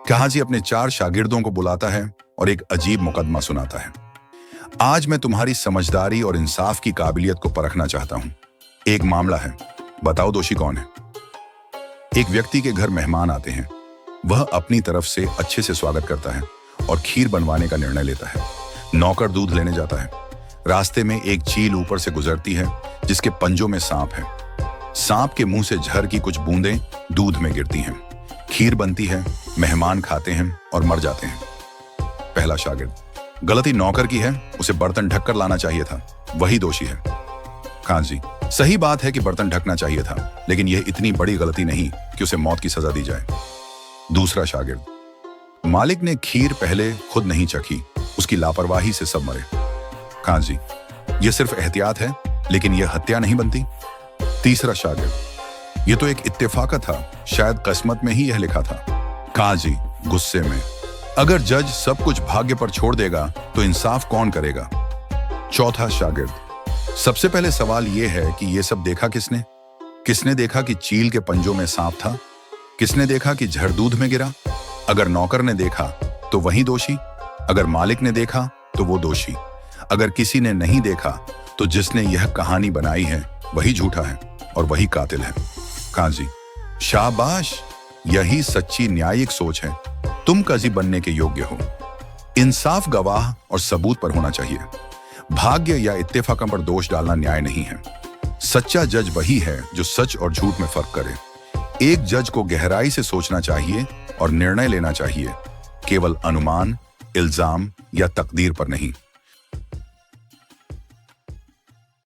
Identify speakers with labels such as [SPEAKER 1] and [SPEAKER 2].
[SPEAKER 1] काजी अपने 4 शागिर्दों को बुलाता है और एक अजीब मुकदमा सुनाता है। आज मैं तुम्हारी समझदारी और इंसाफ की काबिलियत को परखना चाहता हूं। एक मामला है, बताओ दोषी कौन है। एक व्यक्ति के घर मेहमान आते हैं। वह अपनी तरफ से अच्छे से स्वागत करता है और खीर बनवाने का निर्णय लेता है। नौकर दूध लेने जाता है। रास्ते में एक चील ऊपर से गुजरती है जिसके पंजों में सांप है। सांप के मुंह से झर की कुछ बूंदें दूध में गिरती हैं। खीर बनती है, मेहमान खाते हैं और मर जाते हैं। पहला शागिर्द, गलती नौकर की है, उसे बर्तन ढककर लाना चाहिए था, वही दोषी है। काजी, सही बात है कि बर्तन ढकना चाहिए था, लेकिन यह इतनी बड़ी गलती नहीं कि उसे मौत की सजा दी जाए। दूसरा शागिर्द, मालिक ने खीर पहले खुद नहीं चखी, उसकी लापरवाही से सब मरे। काजी, यह सिर्फ एहतियात है, लेकिन यह हत्या नहीं बनती। तीसरा शागिर्द, यह तो एक इत्तेफाक था, शायद किस्मत में ही यह लिखा था। काजी गुस्से में, अगर जज सब कुछ भाग्य पर छोड़ देगा तो इंसाफ कौन करेगा। चौथा शागिर्द, सबसे पहले सवाल यह है कि यह सब देखा किसने। किसने देखा कि चील के पंजों में सांप था? किसने देखा कि झड़ दूध में गिरा? अगर नौकर ने देखा तो वही दोषी, अगर मालिक ने देखा तो वो दोषी, अगर किसी ने नहीं देखा तो जिसने यह कहानी बनाई है वही झूठा है और वही कातिल है। काजी, शाबाश, यही सच्ची न्यायिक सोच है। तुम काजी बनने के योग्य हो। इंसाफ गवाह और सबूत पर होना चाहिए। भाग्य या इत्तेफाकों पर दोष डालना न्याय नहीं है। सच्चा जज वही है जो सच और झूठ में फर्क करे। एक जज को गहराई से सोचना चाहिए और निर्णय लेना चाहिए, केवल अनुमान, इल्जाम या तकदीर पर नहीं।